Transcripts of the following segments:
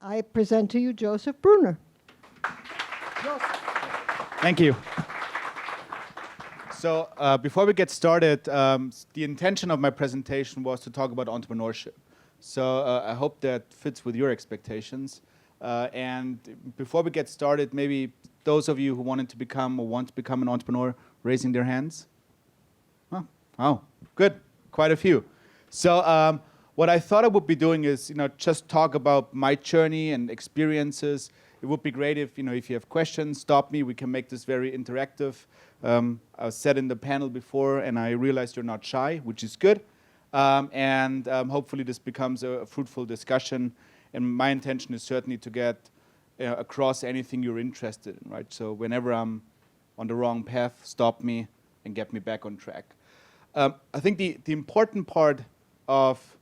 I present to you Josef Brunner. Thank you. So before we get started, the intention of my presentation was to talk about entrepreneurship. So I hope that fits with your expectations. And before we get started, maybe those of you who wanted to become or want to become an entrepreneur, raising their hands. Oh, good, quite a few. So what I thought I would be doing is, just talk about my journey and experiences. It would be great if, if you have questions, stop me. We can make this very interactive. I sat in the panel before, and I realized you're not shy, which is good. And hopefully this becomes a fruitful discussion. And my intention is certainly to get across anything you're interested in, right? So whenever I'm on the wrong path, stop me and get me back on track. I think the important part of,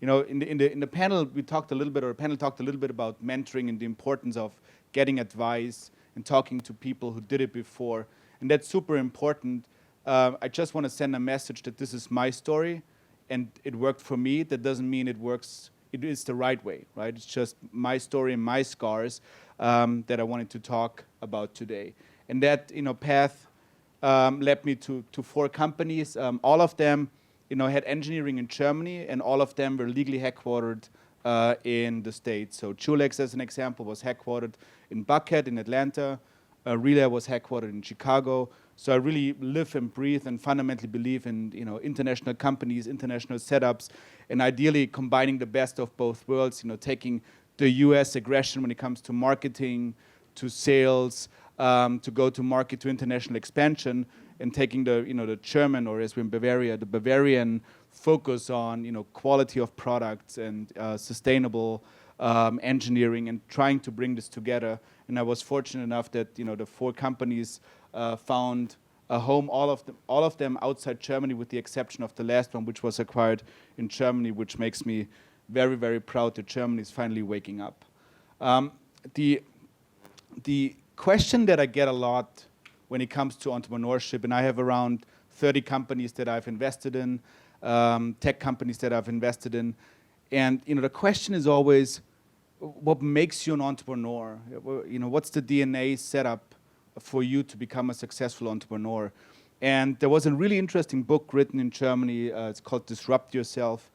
in the panel we talked a little bit, or the panel talked a little bit about mentoring and the importance of getting advice and talking to people who did it before, and that's super important. I just want to send a message that this is my story, and it worked for me. That doesn't mean it works. It is the right way, right? It's just my story and my scars that I wanted to talk about today, and that path led me to 4 companies. All of them, had engineering in Germany, and all of them were legally headquartered in the States. So Julex, as an example, was headquartered in Buckhead in Atlanta. relayr was headquartered in Chicago. So I really live and breathe and fundamentally believe in international companies, international setups, and ideally combining the best of both worlds. Taking the U.S. aggression when it comes to marketing, to sales, to go to market, to international expansion, and taking the German, or as we're in Bavaria, the Bavarian focus on quality of products and sustainable engineering, and trying to bring this together. And I was fortunate enough that the 4 companies found a home, all of them outside Germany, with the exception of the last one, which was acquired in Germany, which makes me very, very proud that Germany is finally waking up. The question that I get a lot when it comes to entrepreneurship, and I have around 30 companies that I've invested in, tech companies that I've invested in, and the question is always, what makes you an entrepreneur? What's the DNA setup for you to become a successful entrepreneur? And there was a really interesting book written in Germany. It's called Disrupt Yourself.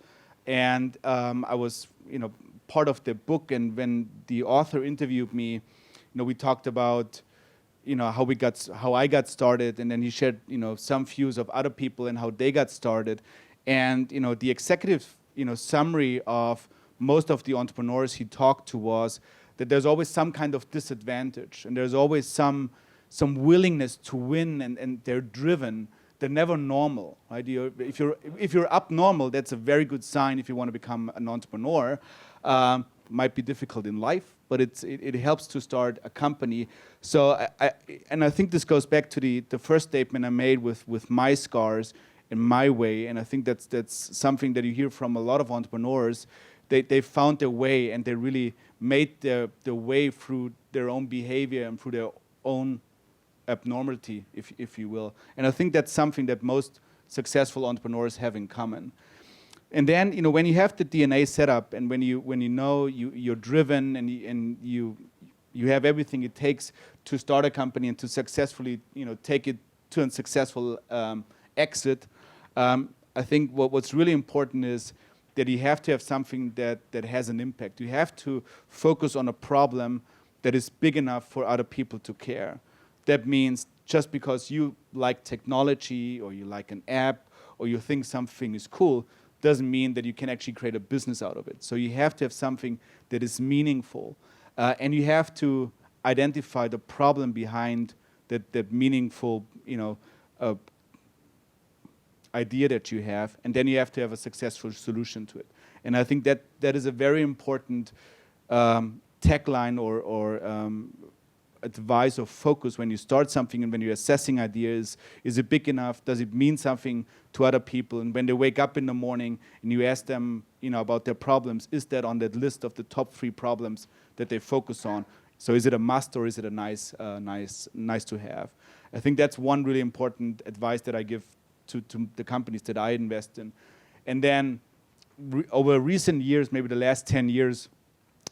And I was, part of the book. And when the author interviewed me, we talked about, how I got started. And then he shared, some views of other people and how they got started. And the executive, summary of most of the entrepreneurs he talked to was that there's always some kind of disadvantage, and there's always some willingness to win, and they're driven. They're never normal, right? If you're abnormal, that's a very good sign if you want to become an entrepreneur. Might be difficult in life, but it helps to start a company. So I think this goes back to the first statement I made with my scars and my way, and I think that's something that you hear from a lot of entrepreneurs. They found their way, and they really made their way through their own behavior and through their own abnormality, if you will. And I think that's something that most successful entrepreneurs have in common. And then, when you have the DNA set up, and when you're driven, and you have everything it takes to start a company and to successfully, take it to a successful exit, I think what's really important is that you have to have something that has an impact. You have to focus on a problem that is big enough for other people to care. That means just because you like technology, or you like an app, or you think something is cool, doesn't mean that you can actually create a business out of it. So you have to have something that is meaningful, and you have to identify the problem behind that meaningful, idea that you have, and then you have to have a successful solution to it. And I think that is a very important tagline or advice or focus when you start something, and when you're assessing ideas. Is it big enough? Does it mean something to other people? And when they wake up in the morning and you ask them about their problems, is that on that list of the top 3 problems that they focus on? So is it a must, or is it a nice to have? I think that's one really important advice that I give to the companies that I invest in. And then over recent years, maybe the last 10 years,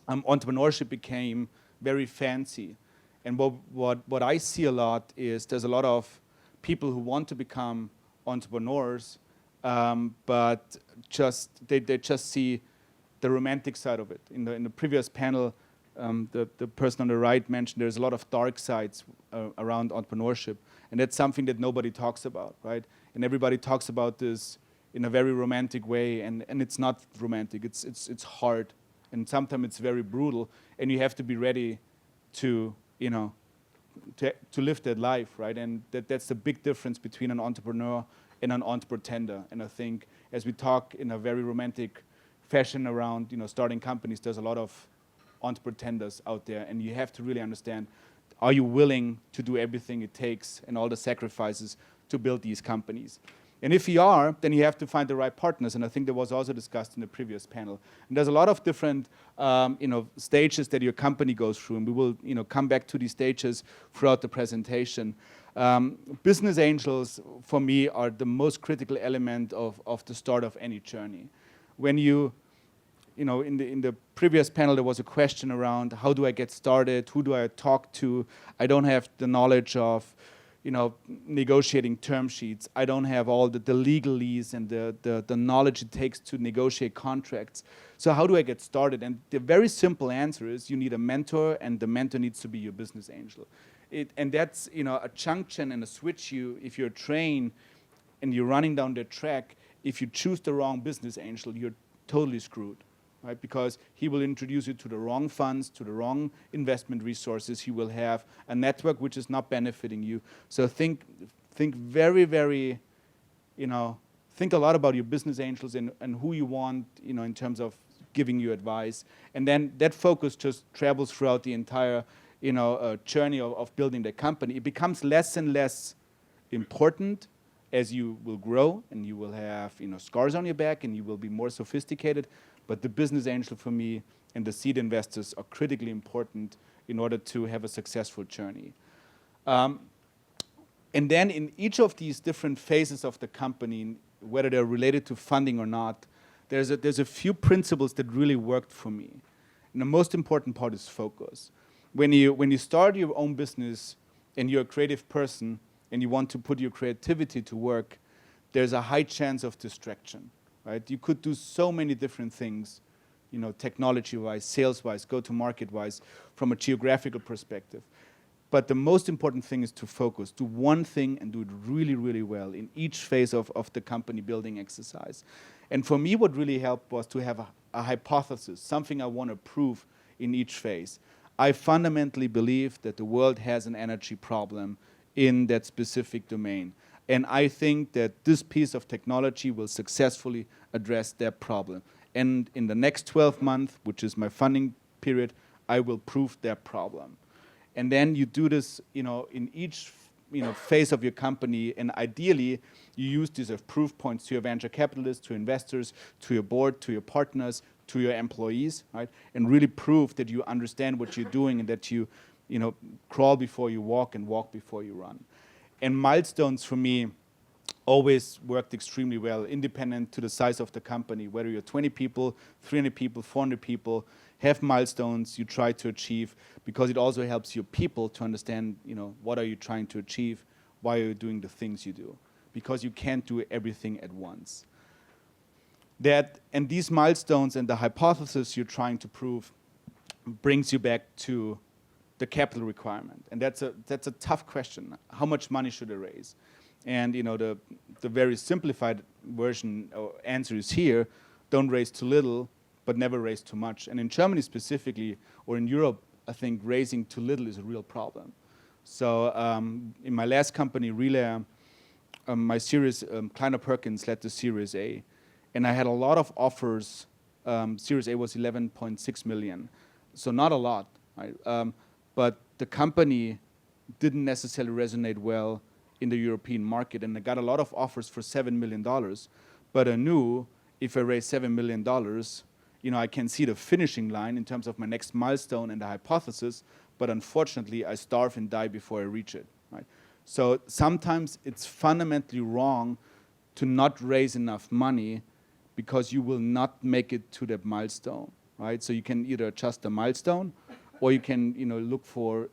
entrepreneurship became very fancy. And what I see a lot is there's a lot of people who want to become entrepreneurs, but they just see the romantic side of it. In the previous panel, the person on the right mentioned there's a lot of dark sides around entrepreneurship, and that's something that nobody talks about, right? And everybody talks about this in a very romantic way, and it's not romantic. It's hard, and sometimes it's very brutal, and you have to be ready to to live that life, right? And that's the big difference between an entrepreneur and an entrepreneur. And I think as we talk in a very romantic fashion around starting companies, there's a lot of entrepreneurs out there, and you have to really understand, are you willing to do everything it takes and all the sacrifices to build these companies? And if you are, then you have to find the right partners, and I think that was also discussed in the previous panel. And there's a lot of different stages that your company goes through, and we will come back to these stages throughout the presentation. Business angels, for me, are the most critical element of the start of any journey. When in the previous panel, there was a question around how do I get started, who do I talk to? I don't have the knowledge of negotiating term sheets. I don't have all the legalese and the knowledge it takes to negotiate contracts. So how do I get started? And the very simple answer is you need a mentor, and the mentor needs to be your business angel. And that's a junction and a switch. If you're trained and you're running down the track, if you choose the wrong business angel, you're totally screwed. Right? Because he will introduce you to the wrong funds, to the wrong investment resources. He will have a network which is not benefiting you. So think very, very, think a lot about your business angels and who you want, in terms of giving you advice. And then that focus just travels throughout the entire, journey of building the company. It becomes less and less important as you will grow and you will have, scars on your back and you will be more sophisticated. But the business angel for me and the seed investors are critically important in order to have a successful journey. And then in each of these different phases of the company, whether they're related to funding or not, there's a few principles that really worked for me. And the most important part is focus. When you start your own business and you're a creative person and you want to put your creativity to work, there's a high chance of distraction. Right? You could do so many different things, technology-wise, sales-wise, go-to-market-wise, from a geographical perspective. But the most important thing is to focus. Do one thing and do it really, really well in each phase of the company building exercise. And for me, what really helped was to have a hypothesis, something I want to prove in each phase. I fundamentally believe that the world has an energy problem in that specific domain. And I think that this piece of technology will successfully address that problem. And in the next 12 months, which is my funding period, I will prove that problem. And then you do this, in each phase of your company, and ideally you use these as proof points to your venture capitalists, to investors, to your board, to your partners, to your employees, right? And really prove that you understand what you're doing and that you crawl before you walk and walk before you run. And milestones for me always worked extremely well, independent to the size of the company. Whether you're 20 people, 300 people, 400 people, have milestones you try to achieve, because it also helps your people to understand, what are you trying to achieve, why are you doing the things you do, because you can't do everything at once. And these milestones and the hypothesis you're trying to prove brings you back to the capital requirement, and that's a tough question. How much money should I raise? And the very simplified version or answer is here: don't raise too little, but never raise too much. And in Germany specifically, or in Europe, I think raising too little is a real problem. So in my last company, relayr, my series, Kleiner Perkins, led to Series A, and I had a lot of offers. Series A was 11.6 million, so not a lot, right? But the company didn't necessarily resonate well in the European market, and I got a lot of offers for $7 million. But I knew if I raised $7 million, I can see the finishing line in terms of my next milestone and the hypothesis, but unfortunately, I starve and die before I reach it, right? So sometimes it's fundamentally wrong to not raise enough money because you will not make it to that milestone. right? So you can either adjust the milestone, or you can look for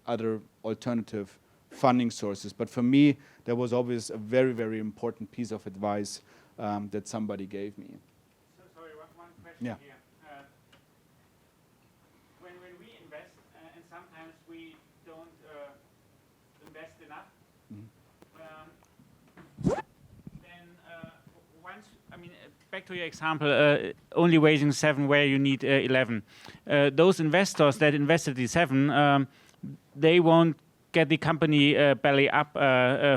other alternative funding sources. But for me, that was always a very, very important piece of advice that somebody gave me. So sorry, one question Yeah. here. When we invest, and sometimes we don't invest enough, then once, I mean, back to your example, only raising 7 where you need 11. Those investors that invested the 7, they won't get the company belly up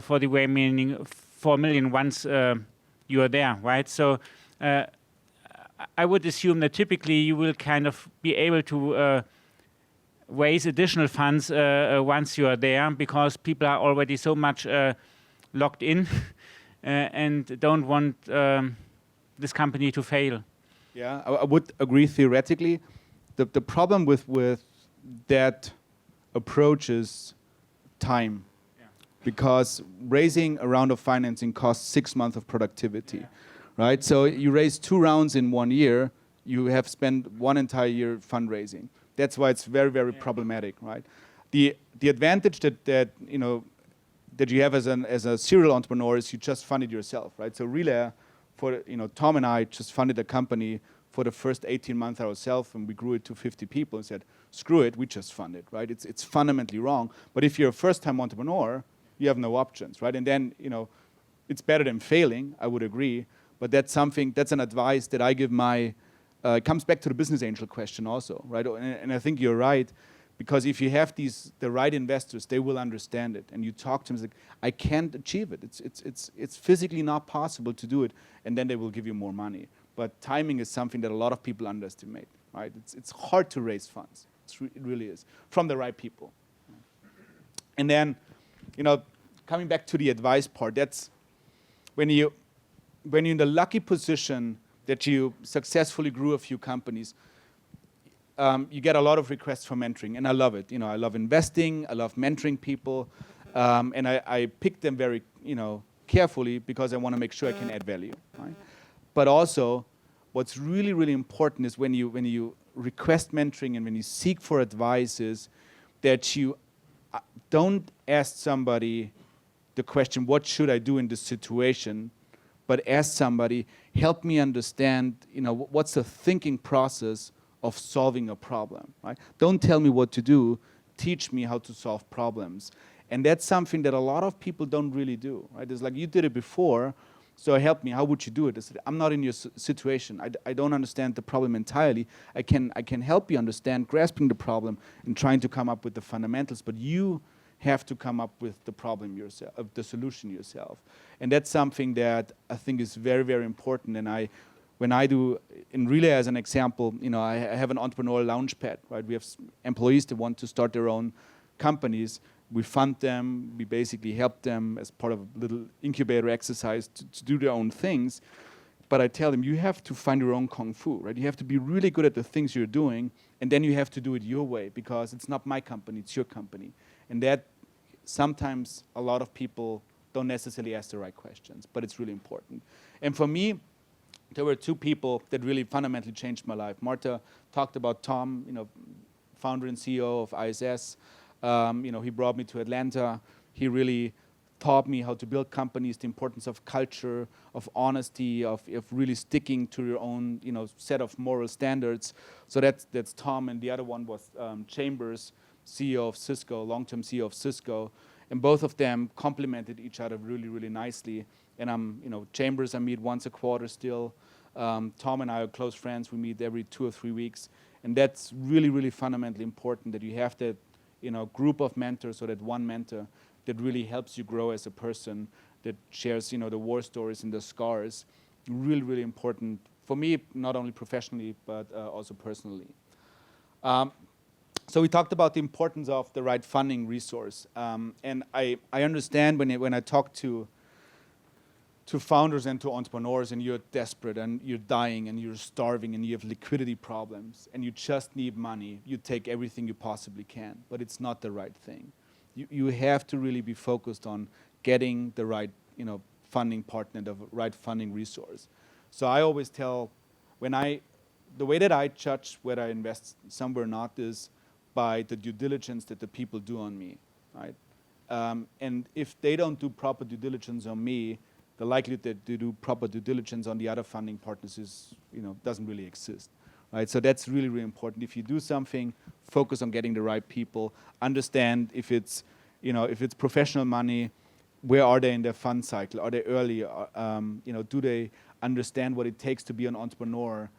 for the remaining 4 million once you are there, right? So I would assume that typically you will kind of be able to raise additional funds once you are there, because people are already so much locked in and don't want this company to fail. Yeah, I would agree theoretically. The problem with that approach is time. Yeah. Because raising a round of financing costs 6 months of productivity, right? So you raise 2 rounds in 1 year, you have spent 1 entire year fundraising. That's why it's very, very problematic, right? The advantage that you have as a serial entrepreneur is you just fund it yourself, right? So relayr, Tom and I just funded a company for the first 18 months ourselves, and we grew it to 50 people and said, screw it, we just fund it, right? It's fundamentally wrong. But if you're a first-time entrepreneur, you have no options, right? And then, it's better than failing, I would agree. But that's an advice that I give it comes back to the business angel question also, right? And I think you're right, because if you have the right investors, they will understand it. And you talk to them, it's like, I can't achieve it. It's physically not possible to do it. And then they will give you more money. But timing is something that a lot of people underestimate, right? It's hard to raise funds. It really is, from the right people. And then, coming back to the advice part, that's when you're in the lucky position that you successfully grew a few companies, you get a lot of requests for mentoring, and I love it. I love investing, I love mentoring people, and I pick them very, carefully, because I want to make sure I can add value, right? But also, what's really, really important is when you request mentoring and when you seek for advice is that you don't ask somebody the question, what should I do in this situation? But ask somebody, help me understand, what's the thinking process of solving a problem, right? Don't tell me what to do, teach me how to solve problems. And that's something that a lot of people don't really do, right? It's like, you did it before, so help me, how would you do it? I said, I'm not in your situation. I don't understand the problem entirely. I can help you understand grasping the problem and trying to come up with the fundamentals, but you have to come up with the problem yourself, the solution yourself. And that's something that I think is very, very important. And when I do, in relayr as an example, I have an entrepreneurial launchpad, right? We have employees that want to start their own companies. We fund them, we basically help them as part of a little incubator exercise to do their own things. But I tell them, you have to find your own kung fu, right? You have to be really good at the things you're doing, and then you have to do it your way, because it's not my company, it's your company. And that sometimes a lot of people don't necessarily ask the right questions, but it's really important. And for me, there were 2 people that really fundamentally changed my life. Marta talked about Tom, founder and CEO of ISS. He brought me to Atlanta. He really taught me how to build companies, the importance of culture, of honesty, of really sticking to your own, set of moral standards. So that's Tom, and the other one was Chambers, CEO of Cisco, long-term CEO of Cisco, and both of them complemented each other really, really nicely. And Chambers I meet once a quarter still. Tom and I are close friends. We meet every 2 or 3 weeks, and that's really, really fundamentally important that you have that, group of mentors, or that one mentor that really helps you grow as a person, that shares, the war stories and the scars. Really, really important for me, not only professionally but also personally. So we talked about the importance of the right funding resource, and I understand when I talk to founders and to entrepreneurs, and you're desperate and you're dying and you're starving and you have liquidity problems and you just need money, you take everything you possibly can, but it's not the right thing. You have to really be focused on getting the right, funding partner, the right funding resource. So I always tell, when the way that I judge whether I invest somewhere or not is by the due diligence that the people do on me, right? And if they don't do proper due diligence on me, the likelihood that they do proper due diligence on the other funding partners is, doesn't really exist, right? So that's really, really important. If you do something, focus on getting the right people. Understand if it's, if it's professional money, where are they in their fund cycle? Are they early? Do they understand what it takes to be an entrepreneur?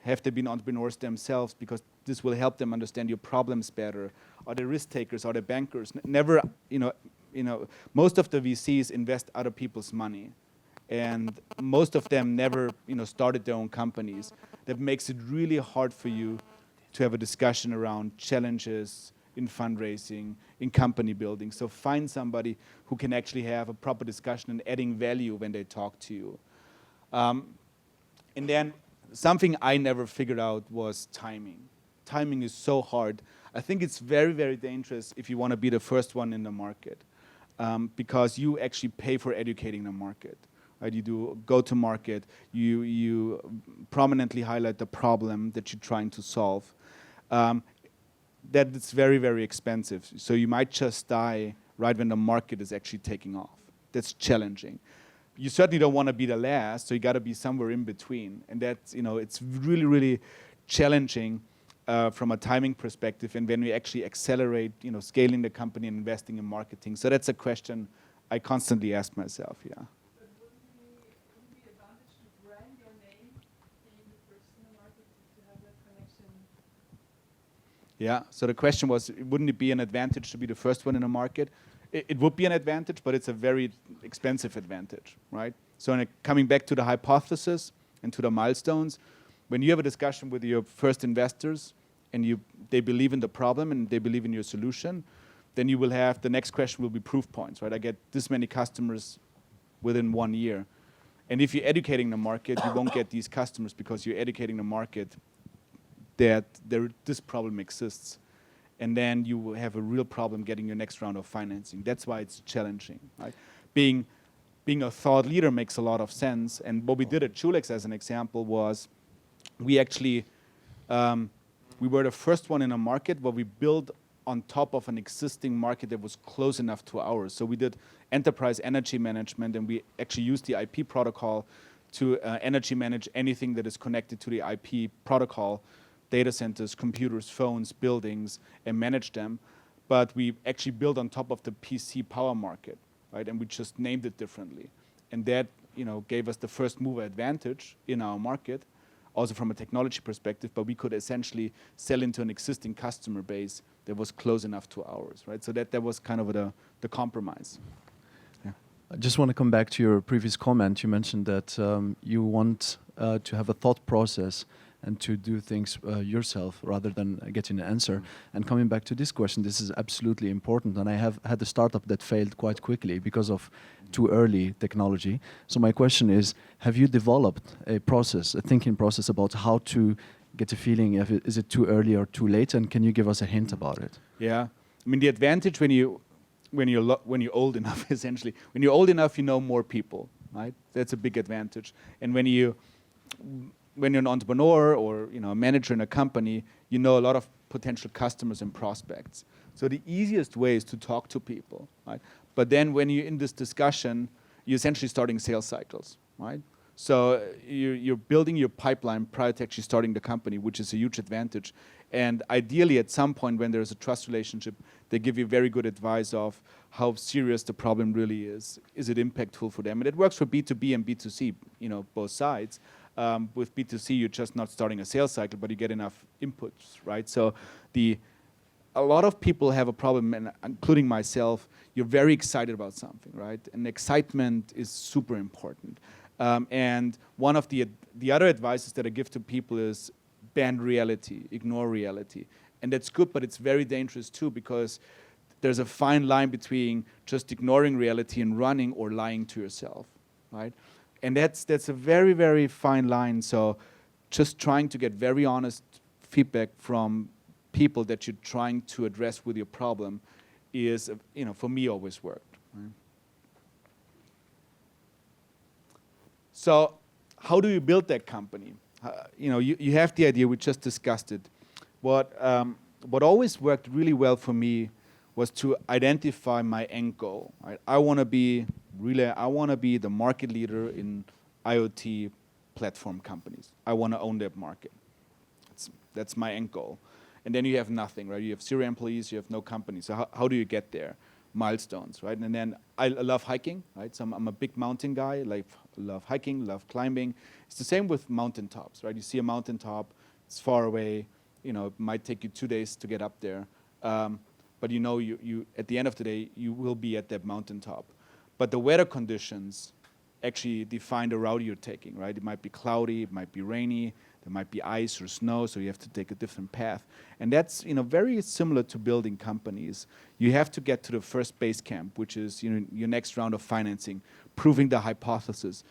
Have they been entrepreneurs themselves? Because this will help them understand your problems better. Are they risk takers? Are they bankers? Never, most of the VCs invest other people's money, and most of them never, started their own companies. That makes it really hard for you to have a discussion around challenges in fundraising, in company building. So find somebody who can actually have a proper discussion and adding value when they talk to you. And then something I never figured out was timing. Timing is so hard. I think it's very, very dangerous if you want to be the first one in the market, because you actually pay for educating the market. Right? You do go-to-market. You prominently highlight the problem that you're trying to solve. That it's very, very expensive. So you might just die right when the market is actually taking off. That's challenging. You certainly don't want to be the last, so you got to be somewhere in between. And that's, it's really, really challenging from a timing perspective. And when we actually accelerate, scaling the company and investing in marketing. So that's a question I constantly ask myself, yeah. But wouldn't it be advantage to brand your name, being the first in the market, to have that connection? Yeah, so the question was, wouldn't it be an advantage to be the first one in the market? It would be an advantage, but it's a very expensive advantage, right? So coming back to the hypothesis and to the milestones, when you have a discussion with your first investors and they believe in the problem and they believe in your solution, then you will have, the next question will be proof points, right? I get this many customers within 1 year. And if you're educating the market, you won't get these customers because you're educating the market that this problem exists. And then you will have a real problem getting your next round of financing. That's why it's challenging, right? Being a thought leader makes a lot of sense. And what we did at Julex as an example was we actually, we were the first one in a market where we built on top of an existing market that was close enough to ours. So we did enterprise energy management, and we actually used the IP protocol to energy manage anything that is connected to the IP protocol, data centers, computers, phones, buildings, and manage them. But we actually built on top of the PC power market, right? And we just named it differently. And that, gave us the first mover advantage in our market, also from a technology perspective, but we could essentially sell into an existing customer base that was close enough to ours, right? So that was kind of the compromise. Yeah. I just want to come back to your previous comment. You mentioned that you want to have a thought process and to do things yourself rather than getting an answer. Mm-hmm. And coming back to this question, this is absolutely important. And I have had a startup that failed quite quickly because of too early technology. So my question is, have you developed a process, a thinking process about how to get a feeling if is it too early or too late? And can you give us a hint about it? Yeah, I mean, the advantage when you're old enough, essentially, when you're old enough, you know more people, right? That's a big advantage. And when you're an entrepreneur or a manager in a company, you know a lot of potential customers and prospects. So the easiest way is to talk to people, right? But then when you're in this discussion, you're essentially starting sales cycles, right? So you're building your pipeline prior to actually starting the company, which is a huge advantage. And ideally, at some point when there's a trust relationship, they give you very good advice of how serious the problem really is. Is it impactful for them? And it works for B2B and B2C, both sides. With B2C, you're just not starting a sales cycle, but you get enough inputs, right? So a lot of people have a problem, and including myself, you're very excited about something, right? And excitement is super important. And one of the other advices that I give to people is ban reality, ignore reality. And that's good, but it's very dangerous too, because there's a fine line between just ignoring reality and running or lying to yourself, right? And that's a very, very fine line. So just trying to get very honest feedback from people that you're trying to address with your problem is, for me, always worked. Right? So how do you build that company? you have the idea. We just discussed it. What always worked really well for me was to identify my end goal. Right? I want to be the market leader in IoT platform companies. I want to own that market. That's my end goal. And then you have nothing, right? You have 0 employees, you have no company. So how do you get there? Milestones, right? And then I love hiking, right? So I'm a big mountain guy, love hiking, love climbing. It's the same with mountaintops, right? You see a mountaintop, it's far away, it might take you 2 days to get up there. But you at the end of the day, you will be at that mountaintop. But the weather conditions actually define the route you're taking, right? It might be cloudy, it might be rainy, there might be ice or snow, so you have to take a different path. And that's very similar to building companies. You have to get to the first base camp, which is your next round of financing, proving the hypothesis,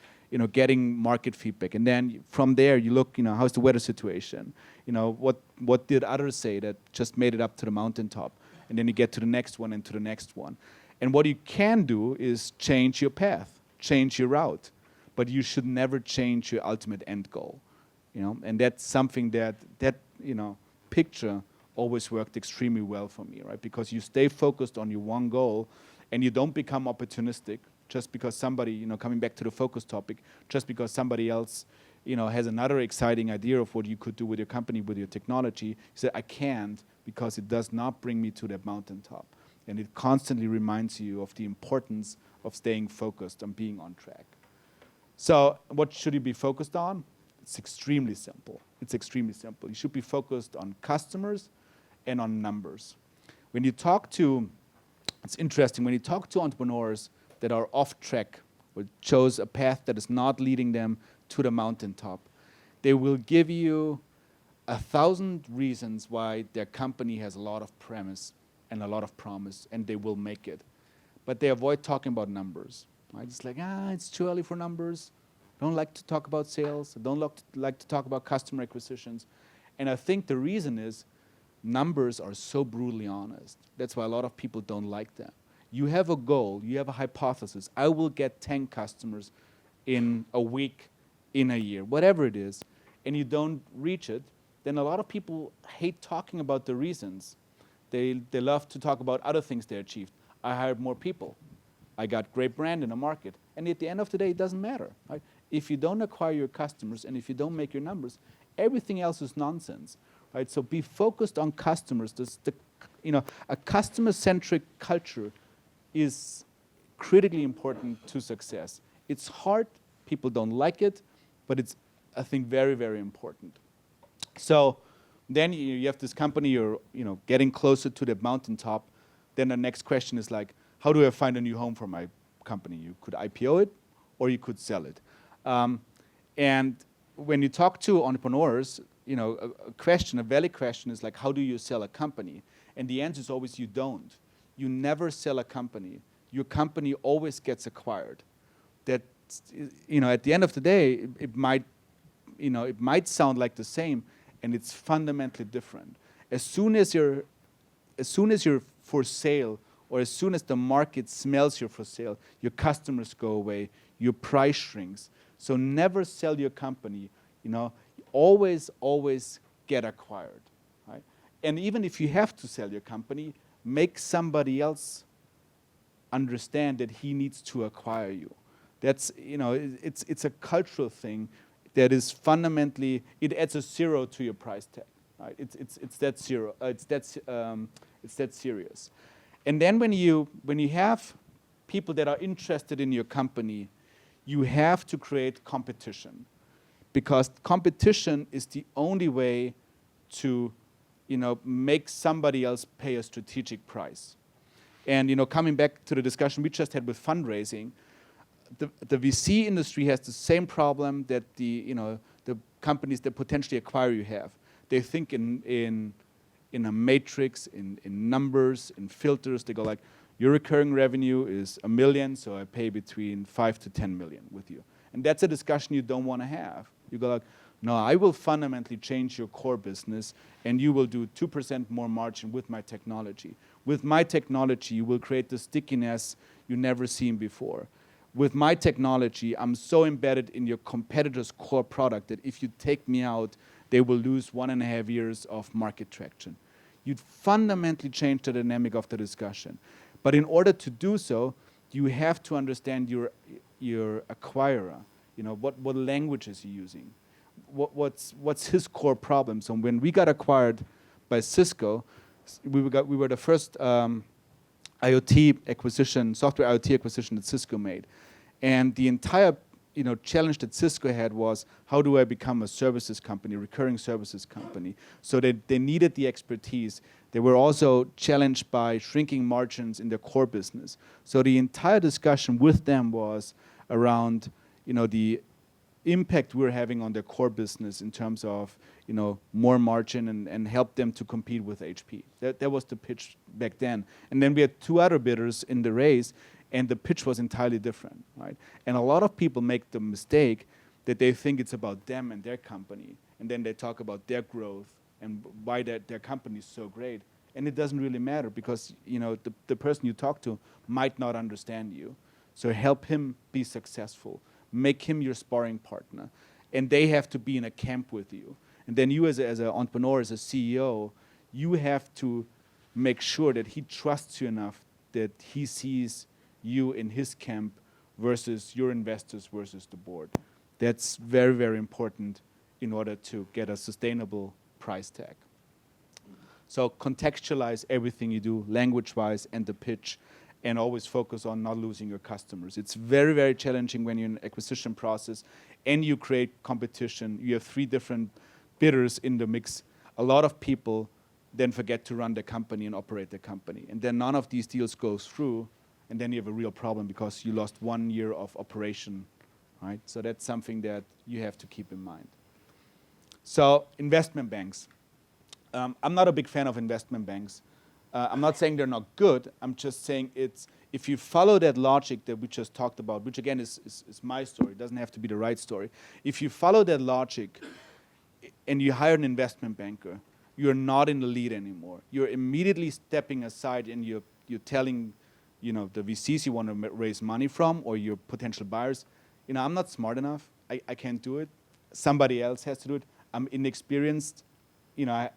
getting market feedback. And then from there you look, how's the weather situation? What did others say that just made it up to the mountaintop? And then you get to the next one and to the next one. And what you can do is change your path, change your route, but you should never change your ultimate end goal. And that's something that picture always worked extremely well for me, right? Because you stay focused on your one goal, and you don't become opportunistic just because somebody, coming back to the focus topic, just because somebody else, has another exciting idea of what you could do with your company, with your technology. You say, I can't because it does not bring me to that mountaintop. And it constantly reminds you of the importance of staying focused on being on track. So what should you be focused on? It's extremely simple. You should be focused on customers and on numbers. It's interesting, when you talk to entrepreneurs that are off track or chose a path that is not leading them to the mountaintop, they will give you 1,000 reasons why their company has a lot of premise and a lot of promise, and they will make it. But they avoid talking about numbers. Right? It's like, it's too early for numbers. Don't like to talk about sales. Don't like to talk about customer acquisitions. And I think the reason is numbers are so brutally honest. That's why a lot of people don't like them. You have a goal. You have a hypothesis. I will get 10 customers in a week, in a year, whatever it is, and you don't reach it, then a lot of people hate talking about the reasons. They love to talk about other things they achieved. I hired more people. I got great brand in the market. And at the end of the day, it doesn't matter. Right? If you don't acquire your customers and if you don't make your numbers, everything else is nonsense. Right? So be focused on customers. A customer-centric culture is critically important to success. It's hard. People don't like it, but it's, I think, very, very important. So then you have this company, you're getting closer to the mountaintop. Then the next question is like, how do I find a new home for my company? You could IPO it, or you could sell it. And when you talk to entrepreneurs, a valid question is like, how do you sell a company? And the answer is always you don't. You never sell a company. Your company always gets acquired. That, at the end of the day, it might sound like the same, and it's fundamentally different. As soon as you're for sale, or as soon as the market smells you're for sale, your customers go away, your price shrinks. So never sell your company. Always get acquired. Right? And even if you have to sell your company, make somebody else understand that he needs to acquire you. That's it's a cultural thing that is fundamentally, it adds a 0 to your price tag. Right? It's that zero. It's that serious. And then when you have people that are interested in your company, you have to create competition, because competition is the only way to make somebody else pay a strategic price. And coming back to the discussion we just had with fundraising, the VC industry has the same problem that the companies that potentially acquire you have. They think in a matrix, in numbers, in filters. They go like, your recurring revenue is $1 million, so I pay between 5 to 10 million with you. And that's a discussion you don't want to have. You go like, no, I will fundamentally change your core business, and you will do 2% more margin with my technology. With my technology, you will create the stickiness you've never seen before. with my technology, I'm so embedded in your competitor's core product that if you take me out, they will lose 1.5 years of market traction. You'd fundamentally change the dynamic of the discussion. But in order to do so, you have to understand your acquirer. You know, what language is he using? What's his core problem? So when we got acquired by Cisco, we were the first IoT acquisition, software IoT acquisition that Cisco made. And the entire challenge that Cisco had was, how do I become a services company, recurring services company? So they needed the expertise. They were also challenged by shrinking margins in their core business. So the entire discussion with them was around the impact we're having on their core business in terms of more margin and help them to compete with HP. That was the pitch back then. And then we had 2 other bidders in the race, and the pitch was entirely different, right? And a lot of people make the mistake that they think it's about them and their company, and then they talk about their growth and why their company is so great. And it doesn't really matter because the person you talk to might not understand you. So help him be successful. Make him your sparring partner. And they have to be in a camp with you. And then you as an entrepreneur, as a CEO, you have to make sure that he trusts you enough that he sees you in his camp versus your investors versus the board. That's very, very important in order to get a sustainable price tag. So contextualize everything you do, language-wise and the pitch, and always focus on not losing your customers. It's very, very challenging when you're in an acquisition process and you create competition. You have 3 different bidders in the mix. A lot of people then forget to run the company and operate the company. And then none of these deals goes through, and then you have a real problem because you lost 1 year of operation, right? So that's something that you have to keep in mind. So investment banks. I'm not a big fan of investment banks. I'm not saying they're not good. I'm just saying if you follow that logic that we just talked about, which again is my story, it doesn't have to be the right story. If you follow that logic and you hire an investment banker, you're not in the lead anymore. You're immediately stepping aside and you're telling the VCs you want to raise money from or your potential buyers, I'm not smart enough. I can't do it. Somebody else has to do it. I'm inexperienced.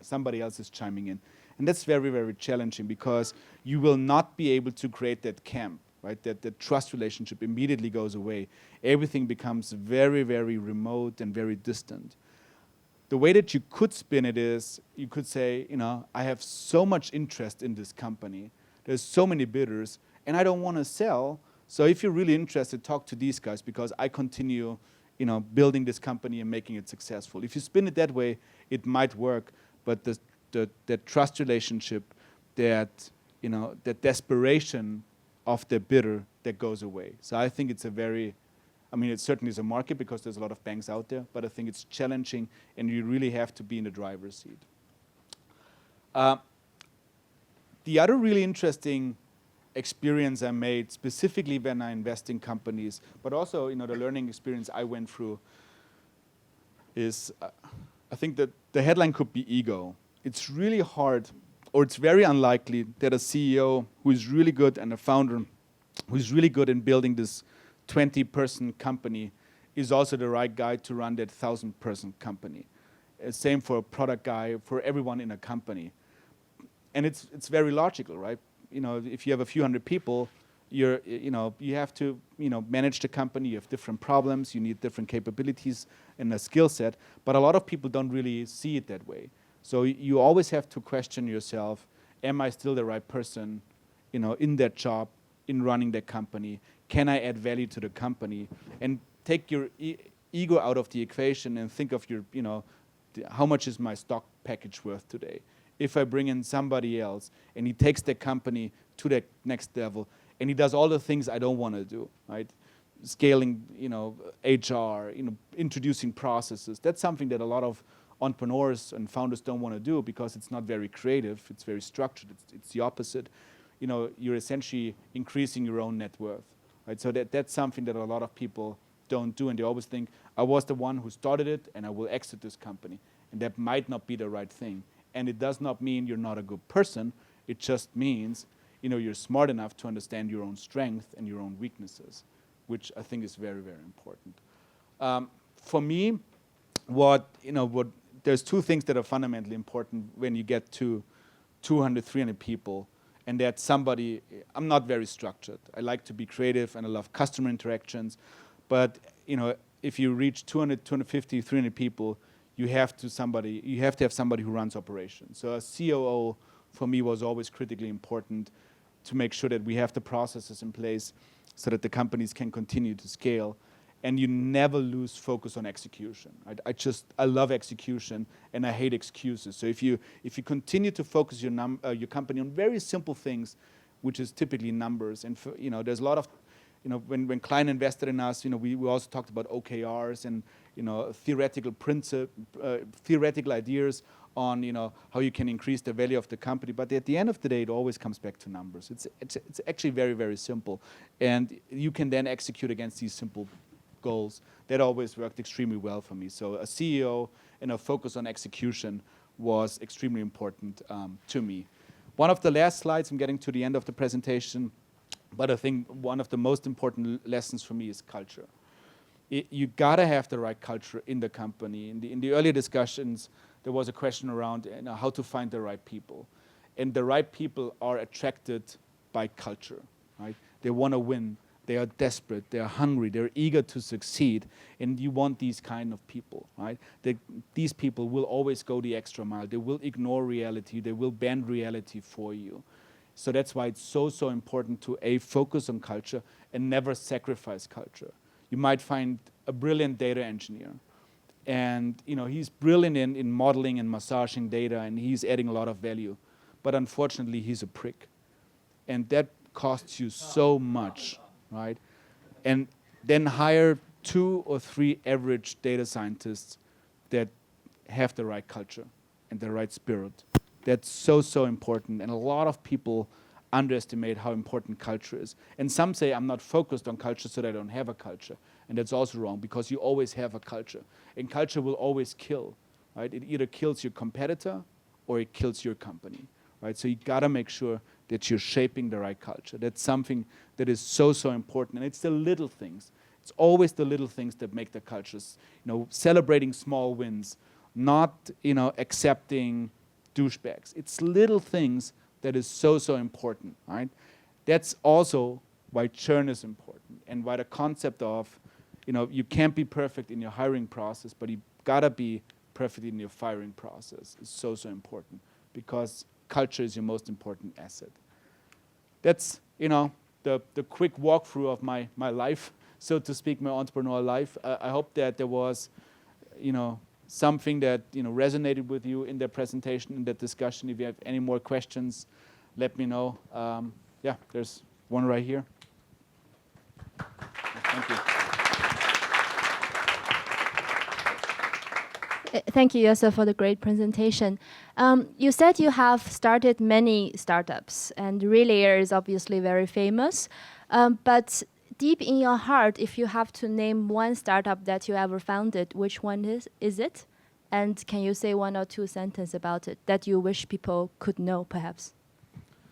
Somebody else is chiming in. And that's very, very challenging because you will not be able to create that camp, right? That trust relationship immediately goes away. Everything becomes very, very remote and very distant. The way that you could spin it is, you could say, I have so much interest in this company. There's so many bidders, and I don't want to sell. So if you're really interested, talk to these guys because I continue, building this company and making it successful. If you spin it that way, it might work, but the trust relationship, that desperation of the bidder, that goes away. So I think it's it certainly is a market because there's a lot of banks out there, but I think it's challenging and you really have to be in the driver's seat. The other really interesting experience I made, specifically when I invest in companies, but also the learning experience I went through is, I think that the headline could be ego. It's really hard, or it's very unlikely that a CEO who is really good and a founder who is really good in building this 20-person company is also the right guy to run that 1,000-person company. Same for a product guy, for everyone in a company. And it's very logical, right? If you have a few hundred people, you have to manage the company. You have different problems. You need different capabilities and a skill set. But a lot of people don't really see it that way. So you always have to question yourself: am I still the right person, in that job, in running that company? Can I add value to the company? And take your ego out of the equation and think of your, how much is my stock package worth today? If I bring in somebody else and he takes the company to the next level and he does all the things I don't want to do, right? Scaling, HR, introducing processes. That's something that a lot of entrepreneurs and founders don't want to do because it's not very creative. It's very structured. It's the opposite. You're essentially increasing your own net worth, right? So that's something that a lot of people don't do, and they always think, I was the one who started it and I will exit this company. And that might not be the right thing. And it does not mean you're not a good person. It just means, you're smart enough to understand your own strength and your own weaknesses. which I think is very, very important. For me, what there's two things that are fundamentally important when you get to 200, 300 people, and that somebody, I'm not very structured. I like to be creative and I love customer interactions, but if you reach 200, 250, 300 people, you have to have somebody who runs operations. So a COO for me was always critically important to make sure that we have the processes in place so that the companies can continue to scale. And you never lose focus on execution. I love execution and I hate excuses. So if you continue to focus your company on very simple things, which is typically numbers, and there's a lot of, when Klein invested in us, we also talked about OKRs and theoretical ideas on how you can increase the value of the company. But at the end of the day, it always comes back to numbers. It's actually very, very simple, and you can then execute against these simple goals. That always worked extremely well for me. So a CEO and a focus on execution was extremely important to me. One of the last slides, I'm getting to the end of the presentation, but I think one of the most important lessons for me is culture. You gotta have the right culture in the company. In the earlier discussions, there was a question around how to find the right people. And the right people are attracted by culture, right? They wanna win. They are desperate, they are hungry, they're eager to succeed, and you want these kind of people, right? These people will always go the extra mile. They will ignore reality. They will bend reality for you. So that's why it's so important to focus on culture and never sacrifice culture. You might find a brilliant data engineer, and he's brilliant in modeling and massaging data, and he's adding a lot of value, but unfortunately he's a prick, and that costs you so much. Right? And then hire 2 or 3 average data scientists that have the right culture and the right spirit. That's so important. And a lot of people underestimate how important culture is. And some say, I'm not focused on culture, so I don't have a culture. And that's also wrong, because you always have a culture. And culture will always kill. Right? It either kills your competitor or it kills your company. Right? So you gotta make sure that you're shaping the right culture. That's something that is so important. And it's the little things. It's always the little things that make the cultures. Celebrating small wins, not accepting douchebags. It's little things that is so important, right? That's also why churn is important, and why the concept of, you can't be perfect in your hiring process, but you gotta be perfect in your firing process is so important, because culture is your most important asset. That's the quick walkthrough of my life, so to speak, my entrepreneurial life. I hope that there was something that resonated with you in the presentation, in the discussion. If you have any more questions, let me know. Yeah, there's one right here. Thank you. Thank you, Josef, for the great presentation. You said you have started many startups, and relayr is obviously very famous. But deep in your heart, if you have to name one startup that you ever founded, which one is it? And can you say 1 or 2 sentences about it that you wish people could know, perhaps?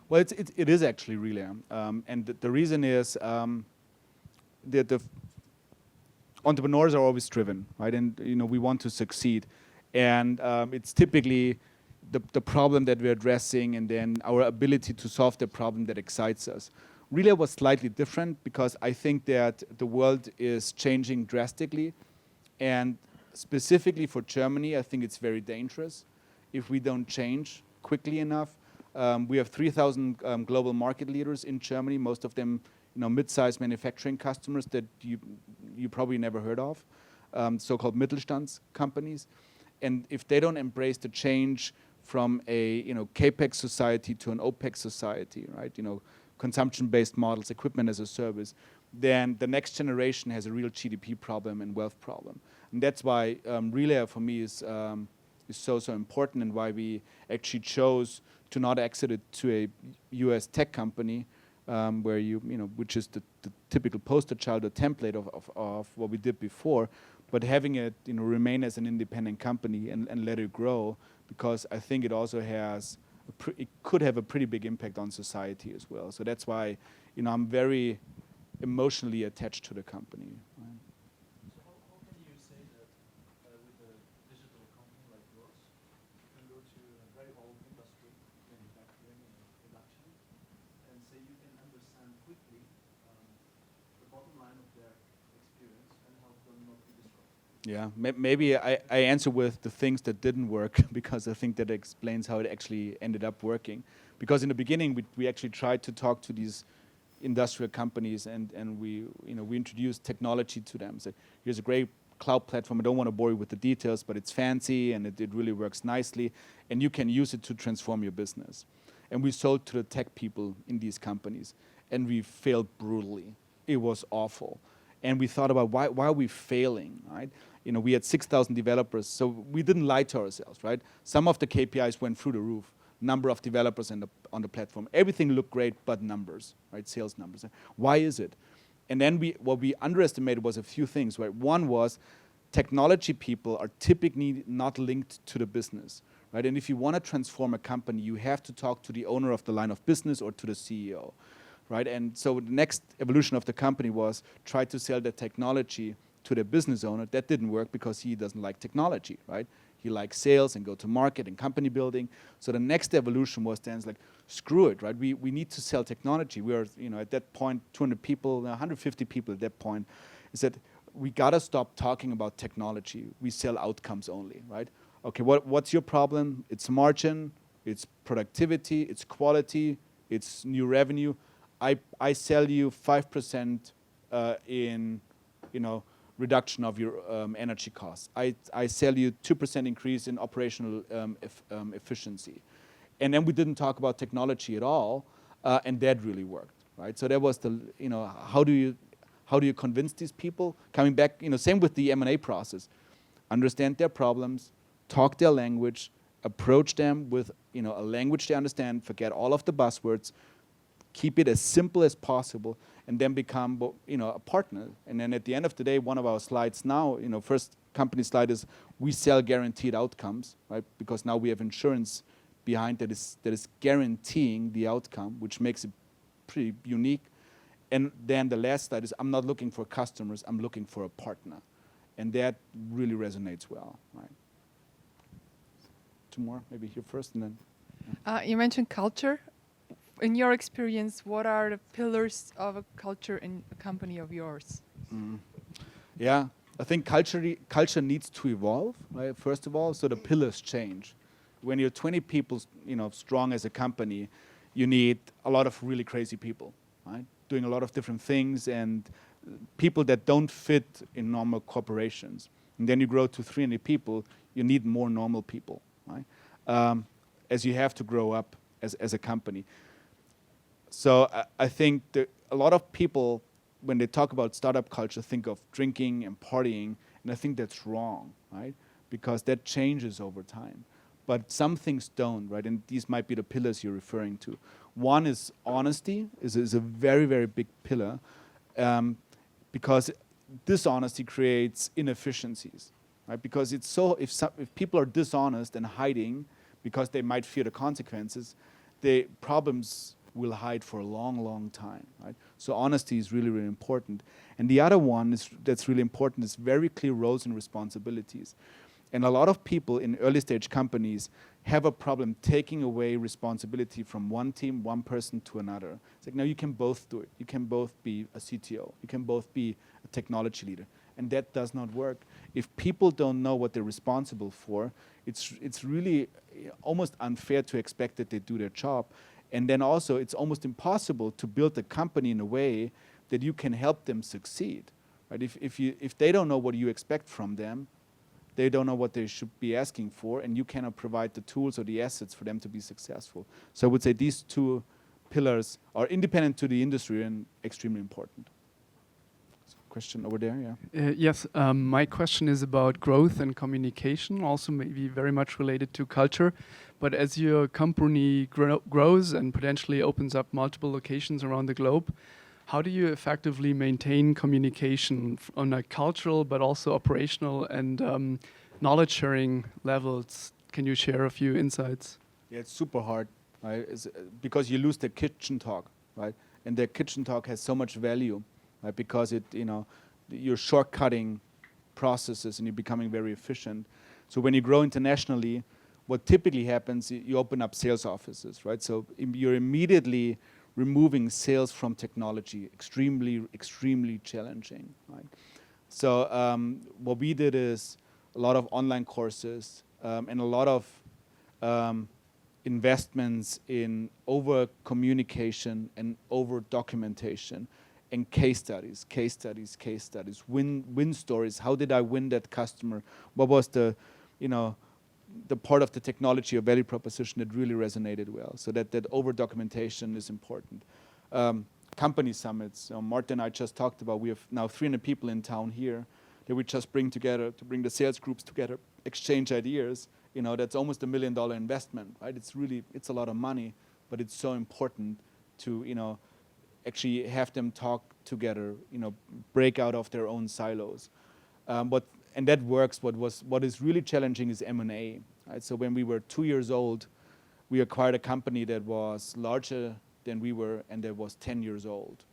Well, it is actually relayr. And the reason is the entrepreneurs are always driven, right? And we want to succeed, and it's typically the problem that we're addressing, and then our ability to solve the problem that excites us. relayr was slightly different because I think that the world is changing drastically, and specifically for Germany, I think it's very dangerous if we don't change quickly enough. We have 3,000 global market leaders in Germany, most of them mid-sized manufacturing customers that you probably never heard of, so-called Mittelstands companies. And if they don't embrace the change from a CAPEX society to an OPEX society, right? Consumption-based models, equipment as a service, then the next generation has a real GDP problem and wealth problem. And that's why relayr for me is so important, and why we actually chose to not exit it to a US tech company, where which is the typical poster child or template of what we did before, but having it remain as an independent company and let it grow, because I think it also has it could have a pretty big impact on society as well. So that's why I'm very emotionally attached to the company. Right? So how can you say that with a digital company like yours, you can go to a very old industry, manufacturing and production, and say you can understand quickly the bottom line of their experience and help them not be disrupted? Yeah, maybe I answer with the things that didn't work because I think that explains how it actually ended up working. Because in the beginning, we actually tried to talk to these industrial companies and we introduced technology to them. So here's a great cloud platform. I don't want to bore you with the details, but it's fancy and it really works nicely, and you can use it to transform your business. And we sold to the tech people in these companies, and we failed brutally. It was awful. And we thought about why are we failing, right? We had 6,000 developers, so we didn't lie to ourselves, right? Some of the KPIs went through the roof. Number of developers on the platform. Everything looked great, but numbers, right? Sales numbers. Why is it? And then what we underestimated was a few things, right? One was technology people are typically not linked to the business, right? And if you want to transform a company, you have to talk to the owner of the line of business or to the CEO, right? And so the next evolution of the company was try to sell the technology to the business owner. That didn't work because he doesn't like technology, right? He likes sales and go to market and company building. So the next evolution was then like, screw it, right? We need to sell technology. We are, at that point, 200 people, 150 people at that point. Is that we gotta stop talking about technology. We sell outcomes only, right? Okay, what's your problem? It's margin, it's productivity, it's quality, it's new revenue. I sell you 5% in, reduction of your energy costs. I sell you 2% increase in operational efficiency. And then we didn't talk about technology at all, and that really worked, right? So that was the, how do you convince these people? Coming back, same with the M&A process. Understand their problems, talk their language, approach them with, a language they understand, forget all of the buzzwords, keep it as simple as possible, and then become, a partner. And then at the end of the day, one of our slides now, first company slide is we sell guaranteed outcomes, right? Because now we have insurance behind that is guaranteeing the outcome, which makes it pretty unique. And then the last slide is I'm not looking for customers, I'm looking for a partner. And that really resonates well, right? Two more, maybe here first and then. You mentioned culture. In your experience, what are the pillars of a culture in a company of yours? Yeah, I think culture needs to evolve, right? First of all, so the pillars change. When you're 20 people, strong as a company, you need a lot of really crazy people, right? Doing a lot of different things and people that don't fit in normal corporations. And then you grow to 300 people, you need more normal people, right? As you have to grow up as a company. So I think that a lot of people, when they talk about startup culture, think of drinking and partying, and I think that's wrong, right? Because that changes over time. But some things don't, right? And these might be the pillars you're referring to. One is honesty, is a very, very big pillar, because dishonesty creates inefficiencies, right? Because it's so, if people are dishonest and hiding because they might fear the consequences, the problems will hide for a long, long time, right? So honesty is really, really important. And the other one that's really important is very clear roles and responsibilities. And a lot of people in early stage companies have a problem taking away responsibility from one team, one person to another. It's like, no, you can both do it. You can both be a CTO. You can both be a technology leader. And that does not work. If people don't know what they're responsible for, it's really almost unfair to expect that they do their job. And then also, it's almost impossible to build a company in a way that you can help them succeed. Right? If they don't know what you expect from them, they don't know what they should be asking for, and you cannot provide the tools or the assets for them to be successful. So I would say these two pillars are independent to the industry and extremely important. So question over there, yeah. Yes, my question is about growth and communication, also maybe very much related to culture. But as your company grows and potentially opens up multiple locations around the globe, how do you effectively maintain communication on a cultural but also operational and knowledge sharing levels? Can you share a few insights? Yeah, it's super hard, right? Because you lose the kitchen talk, right? And the kitchen talk has so much value right? Because you're shortcutting processes and you're becoming very efficient. So when you grow internationally, what typically happens, you open up sales offices, right? So you're immediately removing sales from technology, extremely challenging, right? So what we did is a lot of online courses and a lot of investments in over communication and over documentation and case studies, win stories. How did I win that customer? What was the part of the technology or value proposition that really resonated well? So that over documentation is important. Company summits. Martin and I just talked about. We have now 300 people in town here that we just bring together to bring the sales groups together, exchange ideas. That's almost $1 million investment, right? It's a lot of money, but it's so important to actually have them talk together, break out of their own silos. And that works. What is really challenging is M&A, right? So when we were 2 years old, we acquired a company that was larger than we were and that was 10 years old,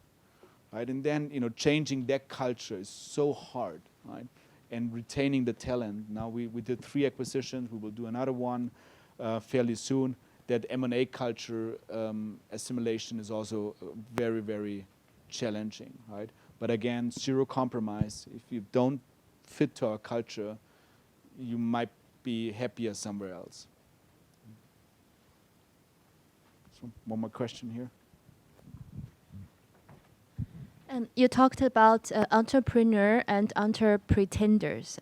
right? And then changing that culture is so hard, right? And retaining the talent. Now we did 3 acquisitions. We will do another one fairly soon. That M&A culture assimilation is also very, very challenging, right? But again, zero compromise. If you don't fit to our culture, you might be happier somewhere else. So one more question here. You talked about entrepreneur and entrepretenders.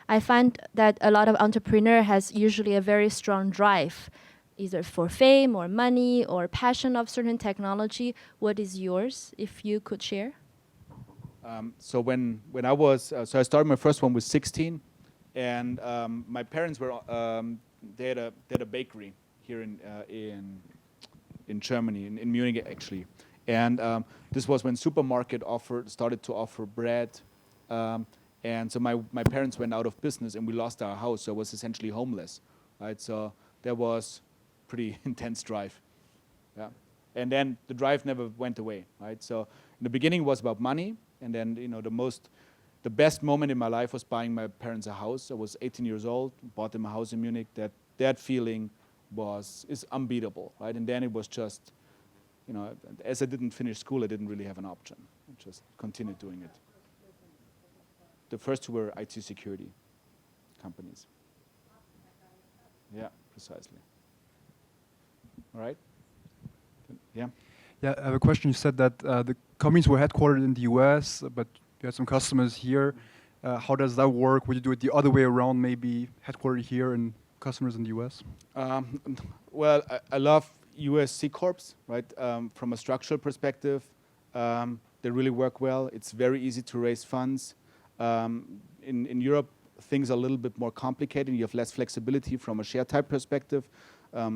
I find that a lot of entrepreneur has usually a very strong drive, either for fame or money or passion of certain technology. What is yours, if you could share? So when I was, so I started my first one with 16, and my parents were, they had a bakery here in Germany, in Munich actually. And this was when supermarket started to offer bread. And so my parents went out of business and we lost our house, so I was essentially homeless, right? So there was pretty intense drive, yeah. And then the drive never went away, right? So in the beginning it was about money, and then the best moment in my life was buying my parents a house. I was 18 years old, bought them a house in Munich. That feeling is unbeatable, right? And then it was just, as I didn't finish school, I didn't really have an option. I just continued doing it. The first 2 were IT security companies. Yeah, precisely. All right? Yeah? Yeah, I have a question. You said that the companies were headquartered in the US, but you had some customers here. How does that work? Would you do it the other way around, maybe headquartered here and customers in the US? Well, I love US C Corps, right? From a structural perspective, they really work well. It's very easy to raise funds. In Europe, things are a little bit more complicated. You have less flexibility from a share type perspective.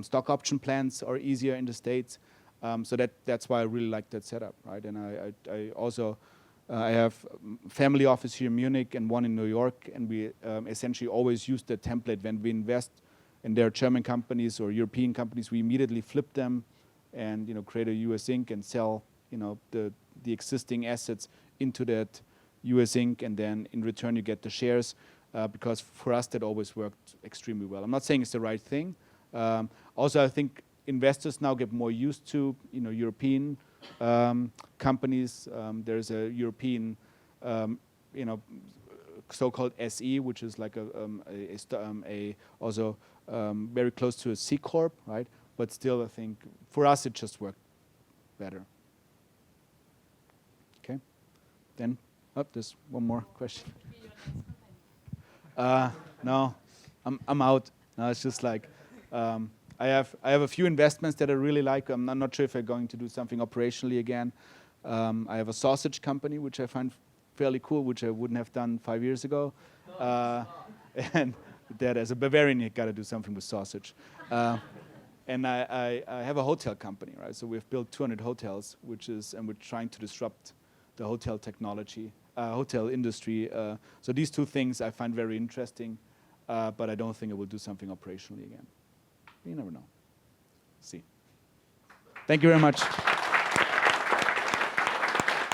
Stock option plans are easier in the States. So that's why I really like that setup, right? And I also I have family office here in Munich and one in New York, and we essentially always use the template when we invest in their German companies or European companies. We immediately flip them and create a US Inc. and sell the existing assets into that US Inc. and then in return you get the shares because for us that always worked extremely well. I'm not saying it's the right thing. Also, I think investors now get more used to European companies. There's a European so-called SE, which is like also very close to a C Corp, right? But still, I think for us it just worked better. Okay, then there's one more question. No, I'm out. No, it's just like I have a few investments that I really like. I'm not sure if I'm going to do something operationally again. I have a sausage company which I find fairly cool, which I wouldn't have done 5 years ago. And that as a Bavarian, you got to do something with sausage. And I have a hotel company, right? So we've built 200 hotels, and we're trying to disrupt the hotel technology, hotel industry. So these 2 things I find very interesting, but I don't think I will do something operationally again. You never know. See. Thank you very much.